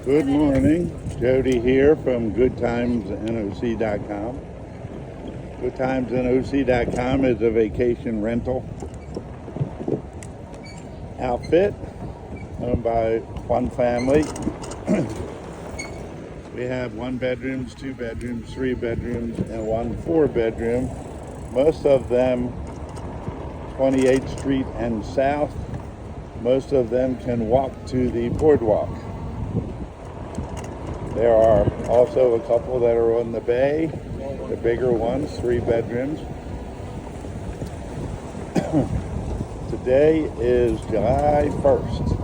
Good morning, Jody here from Goodtimesinoc.com. Goodtimesinoc.com is a vacation rental outfit owned by one family. We have 1 bedrooms, 2 bedrooms, 3 bedrooms, and 1 4-bedroom. Most of them 28th Street and South. Most of them can walk to the boardwalk. There are also a couple that are on the bay, the bigger ones, 3 bedrooms. Today is July 1st.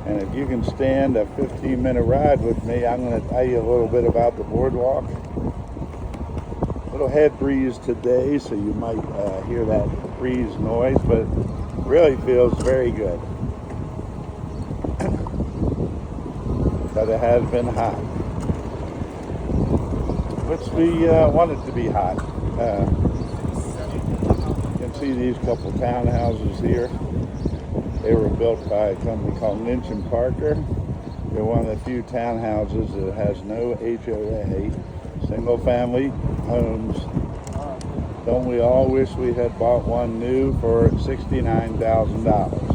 And if you can stand a 15-minute ride with me, I'm going to tell you a little bit about the boardwalk. A little head breeze today, so you might hear that breeze noise, but it really feels very good. But it has been hot, which we want it to be hot. You can see these couple townhouses here. They were built by a company called Lynch & Parker. They're one of the few townhouses that has no HOA, single family homes. Don't we all wish we had bought one new for $69,000?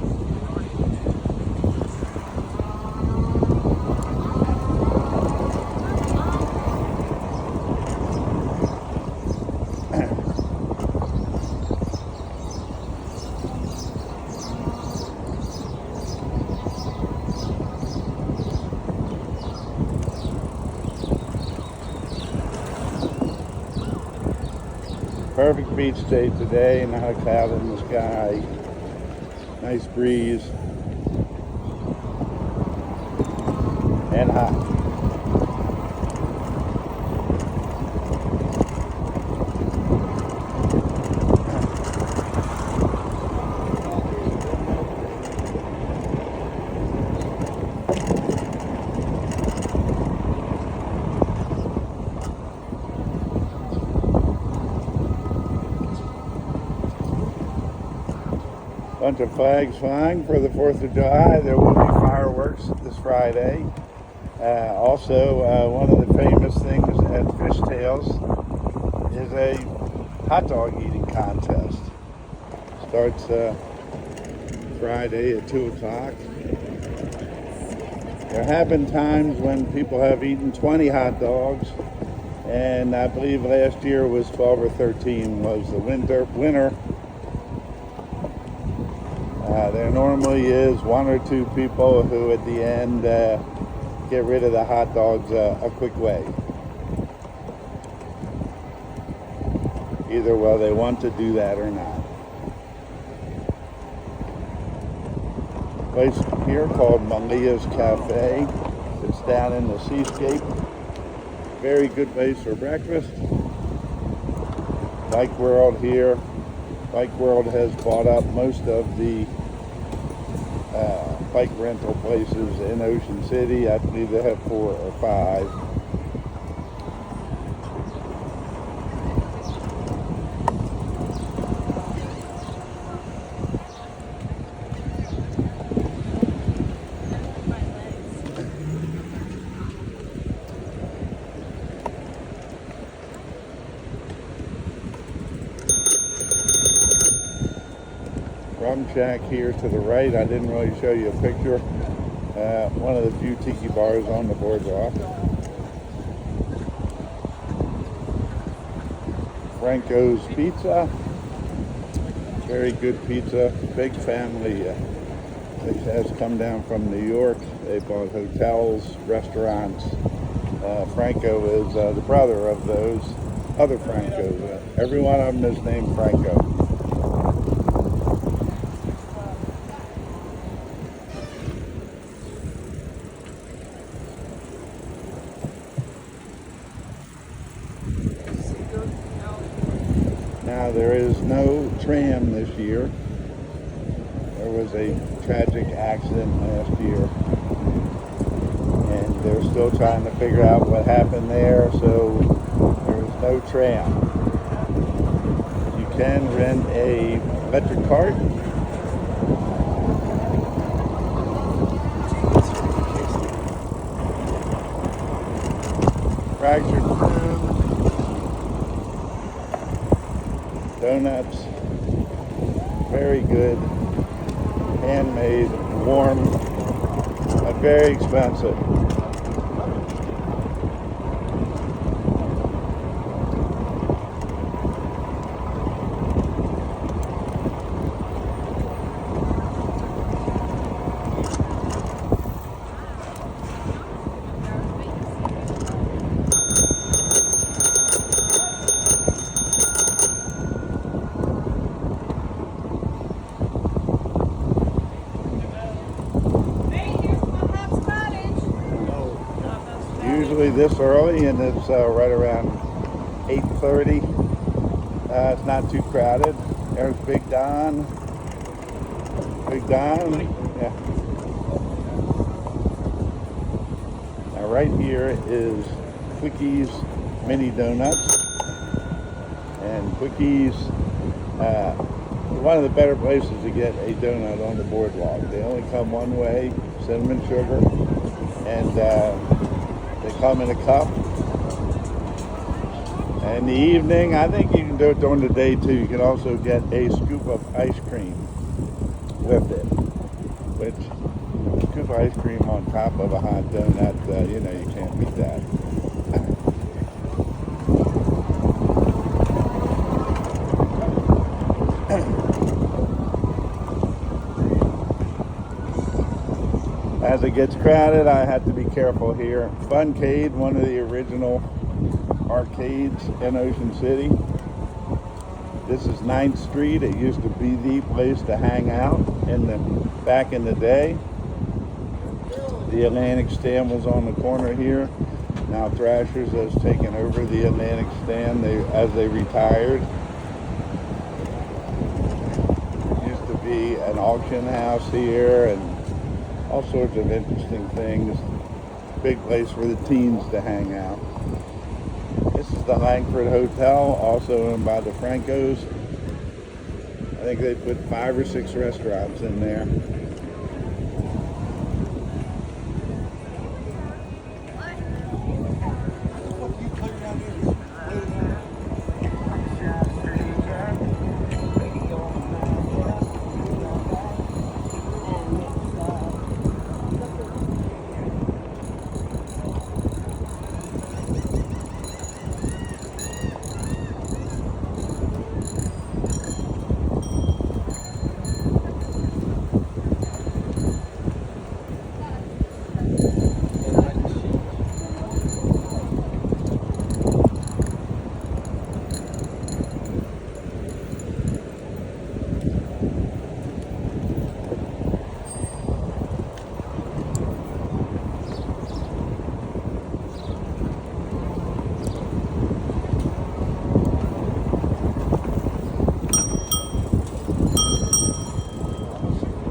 Perfect beach day today, not a cloud in the sky, nice breeze, and hot. Bunch of flags flying for the 4th of July. There will be fireworks this Friday. Also, one of the famous things at Fishtails is a hot dog eating contest. Starts Friday at 2 o'clock. There have been times when people have eaten 20 hot dogs, and I believe last year was 12 or 13 was the winner. There normally is 1 or 2 people who at the end get rid of the hot dogs a quick way. Either well they want to do that or not. Place here called Malia's Cafe. It's down in the seascape. Very good place for breakfast. Bike World here. Bike World has bought up most of the bike rental places in Ocean City. I believe they have 4 or 5. Rum Shack here to the right. I didn't really show you a picture. One of the few tiki bars on the boardwalk. Franco's Pizza. Very good pizza. Big family. It has come down from New York. They bought hotels, restaurants. Franco is the brother of those other Francos. Every one of them is named Franco. Now there is no tram this year. There was a tragic accident last year, and they're still trying to figure out what happened there, so there's no tram. You can rent a electric cart manufactured food, donuts, very good, handmade, warm, but very expensive. Usually this early, and it's right around 8:30. It's not too crowded. There's Big Don. Big Don. Yeah. Now right here is Quickies Mini Donuts. And Quickies, one of the better places to get a donut on the boardwalk. They only come one way, cinnamon sugar, and they come in a cup. In the evening, I think you can do it during the day too. You can also get a scoop of ice cream with it, which a scoop of ice cream on top of a hot donut, you know, you can't beat that. As it gets crowded, I have to be careful here. Funcade, one of the original arcades in Ocean City. This is 9th Street. It used to be the place to hang out back in the day. The Atlantic stand was on the corner here. Now Thrasher's has taken over the Atlantic stand as they retired. It used to be an auction house here and all sorts of interesting things. Big place for the teens to hang out. This is the Langford Hotel, also owned by the Francos. I think they put 5 or 6 restaurants in there.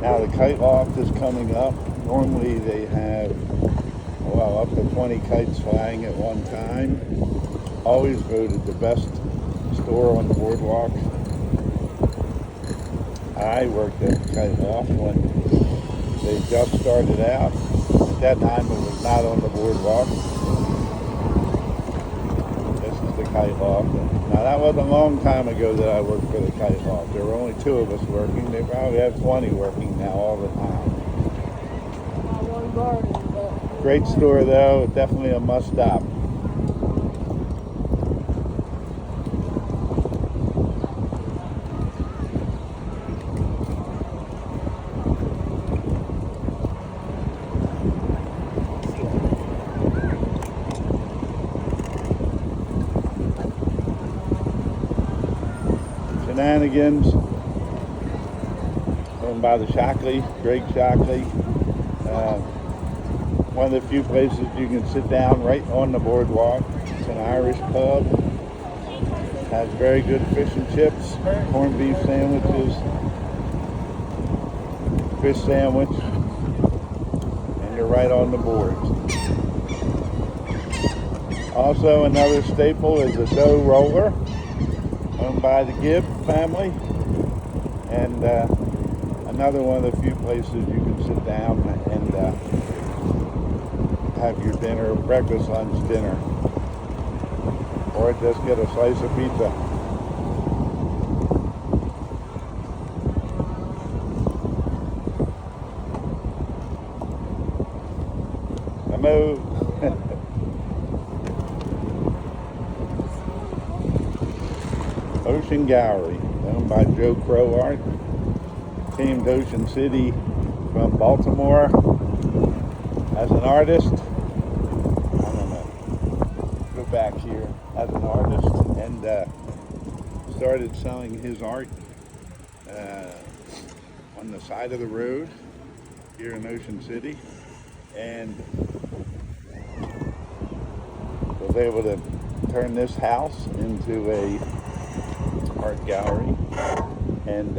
Now the kite loft is coming up. Normally they have, well, up to 20 kites flying at one time. Always voted the best store on the boardwalk. I worked at the kite loft when they just started out. At that time it was not on the boardwalk. This is the kite loft. Now that was a long time ago that I worked for the kite loft. There were only 2 of us working. They probably have 20 working now all the time. Great store though, definitely a must stop. Shenanigans, owned by the Shockley, Greg Shockley. One of the few places you can sit down right on the boardwalk. It's an Irish pub. Has very good fish and chips, corned beef sandwiches, fish sandwich, and you're right on the boards. Also, another staple is a dough roller, owned by the Gibb family, and another one of the few places you can sit down and have your dinner, breakfast, lunch, dinner. or just get a slice of pizza. Hello. Ocean Gallery, owned by Joe Crow Art. Came to Ocean City from Baltimore as an artist. I'm gonna go back here as an artist and started selling his art on the side of the road here in Ocean City, and was able to turn this house into a art gallery, and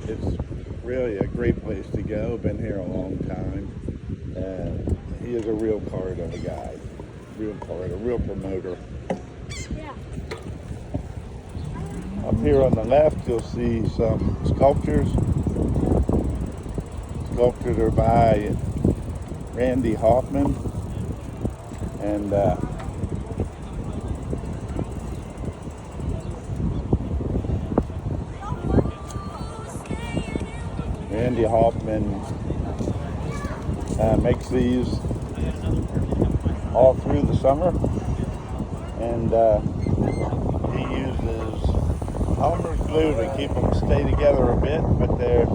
it's really a great place to go. Been here a long time. He is a real card of a guy, real card, a real promoter. Yeah. Up here on the left, you'll see some sculptures. Sculptures are by Randy Hoffman, and Randy Hoffman makes these all through the summer, and he uses Elmer's glue to keep them stay together a bit, but they're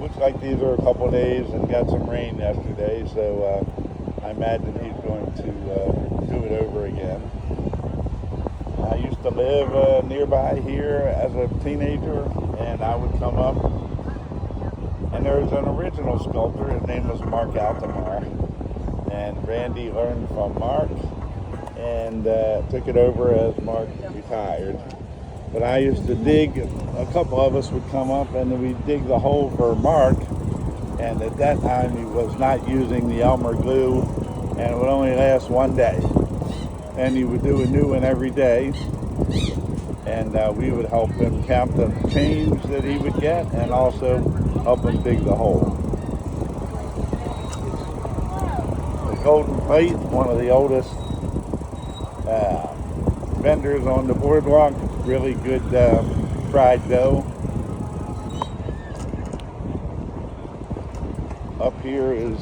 looks like these are a couple of days and got some rain yesterday, so I imagine he's going to do it over again. I used to live nearby here as a teenager, and I would come up, and there was an original sculptor. His name was Mark Altamar, and Randy learned from Mark and took it over as Mark retired. But I used to dig, a couple of us would come up and we'd dig the hole for Mark, and at that time he was not using the Elmer glue, and it would only last one day. And he would do a new one every day, and we would help him count the change that he would get and also help him dig the hole. The Golden Plate, one of the oldest vendors on the boardwalk, really good fried dough. Up here is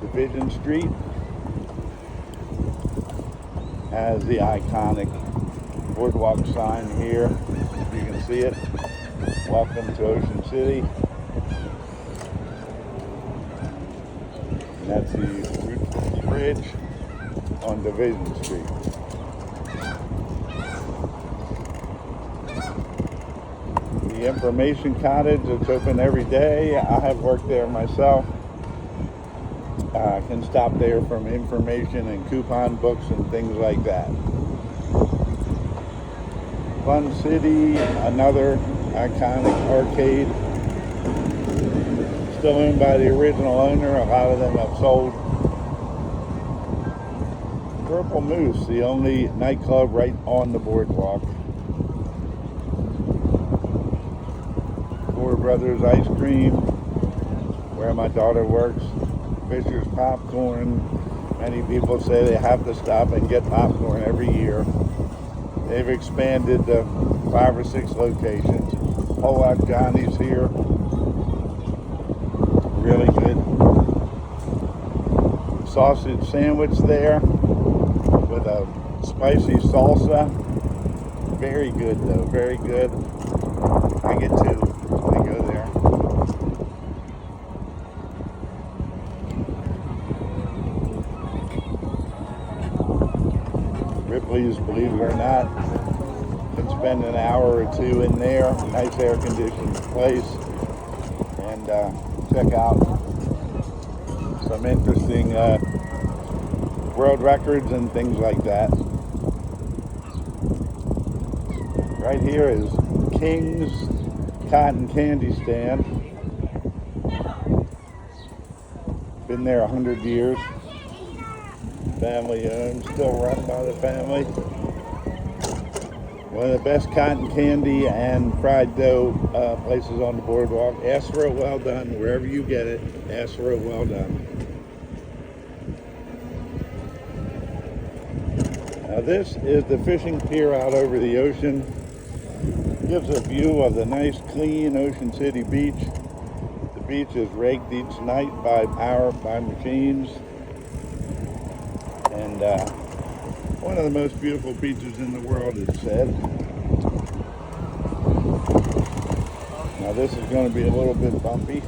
Division Street, has the iconic boardwalk sign here. You can see it. Welcome to Ocean City. And that's the Route 50 bridge on Division Street. The Information Cottage, it's open every day. I have worked there myself. I can stop there from information and coupon books and things like that. Fun City, another iconic arcade. Still owned by the original owner. A lot of them have sold. Purple Moose, the only nightclub right on the boardwalk. Four Brothers Ice Cream, where my daughter works. Fisher's Popcorn. Many people say they have to stop and get popcorn every year. They've expanded to 5 or 6 locations. Whole Lot Johnny's here. Really good sausage sandwich there with a spicy salsa. Very good though, very good. I get 2 when I go there. Ripley's, believe it or not, can spend an hour or 2 in there. Nice air conditioned place, and check out some interesting world records and things like that. Right here is King's Cotton Candy Stand. Been there 100 years. Family owned, still run by the family. One of the best cotton candy and fried dough places on the boardwalk. Ask for it well done. Wherever you get it, ask for it well done. Now this is the fishing pier out over the ocean. Gives a view of the nice clean Ocean City beach. The beach is raked each night by machines. And one of the most beautiful beaches in the world, it's said. Now this is going to be a little bit bumpy.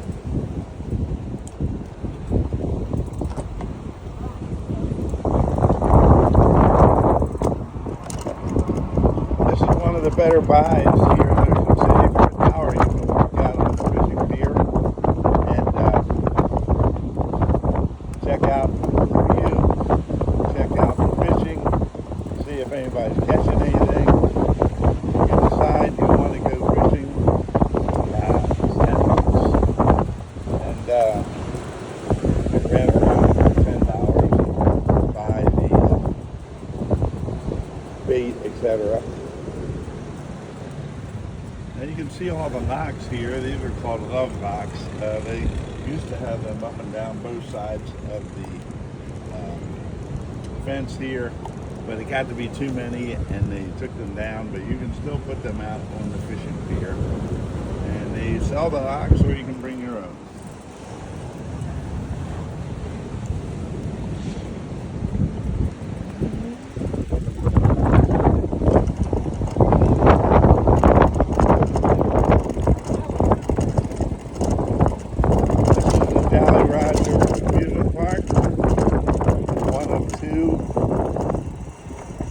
This is one of the better buys here in Ocean City. For an hour you can walk out on the fishing pier and check out the view, check out the fishing, see if anybody's catching anything. You can decide you want to go fishing. And it ran around for $10 buy the bait, etc. Now you can see all the locks here. These are called love locks. They used to have them up and down both sides of the fence here, but it got to be too many and they took them down, but you can still put them out on the fishing pier. And they sell the locks or you can bring your own.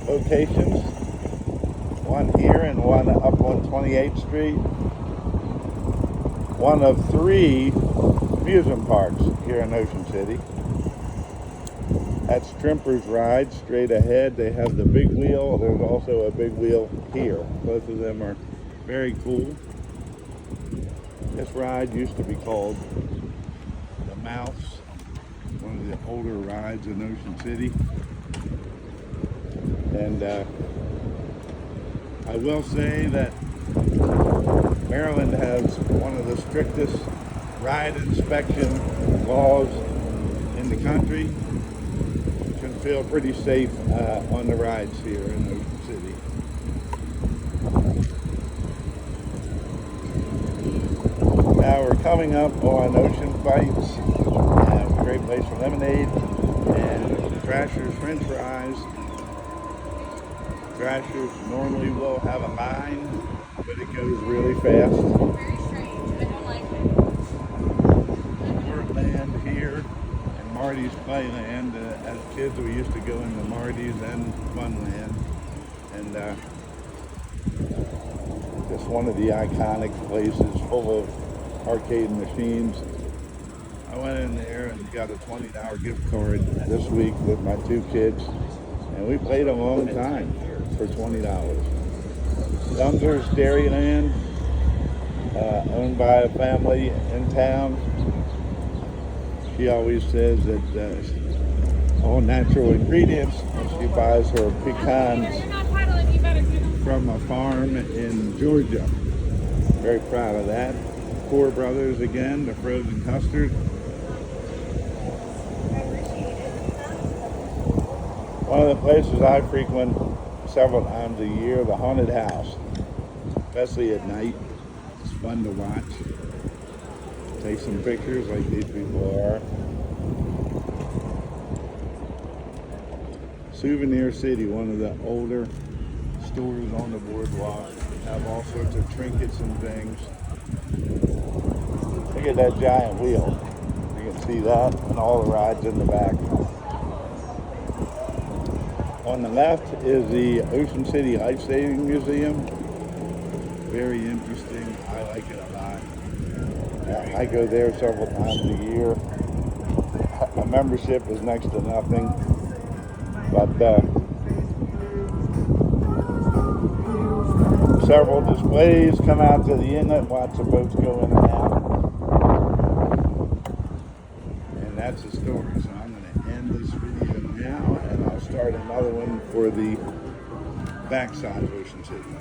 Locations, one here and one up on 28th Street. One of 3 amusement parks here in Ocean City. That's Trimper's Ride straight ahead. They have the big wheel. There's also a big wheel here. Both of them are very cool. This ride used to be called the Mouse, one of the older rides in Ocean City. And I will say that Maryland has one of the strictest ride inspection laws in the country. You can feel pretty safe on the rides here in Ocean City. Now we're coming up on Ocean Bites, a great place for lemonade, and Thrasher's French fries. Thrashers normally will have a line, but it goes really fast. Very strange. I don't like it. Wordland here and Marty's Playland. As kids, we used to go into Marty's and Funland. And just one of the iconic places full of arcade machines. I went in there and got a $20 gift card this week with my 2 kids. And we played a long time for $20. Dumser's Dairyland, owned by a family in town. She always says that all natural ingredients, and she buys her pecans from a farm in Georgia. Very proud of that. Four Brothers again, the frozen custard. One of the places I frequent several times a year, the haunted house, especially at night. It's fun to watch. Take some pictures like these people are. Souvenir City, one of the older stores on the boardwalk. Have all sorts of trinkets and things. Look at that giant wheel. You can see that and all the rides in the back. On the left is the Ocean City Life Saving Museum. Very interesting. I like it a lot. I go there several times a year. A membership is next to nothing. But several displays, come out to the inlet, watch the boats go in and out. And that's the story. So I'm going to end this video now, and I'll start another one for the backside of Ocean City.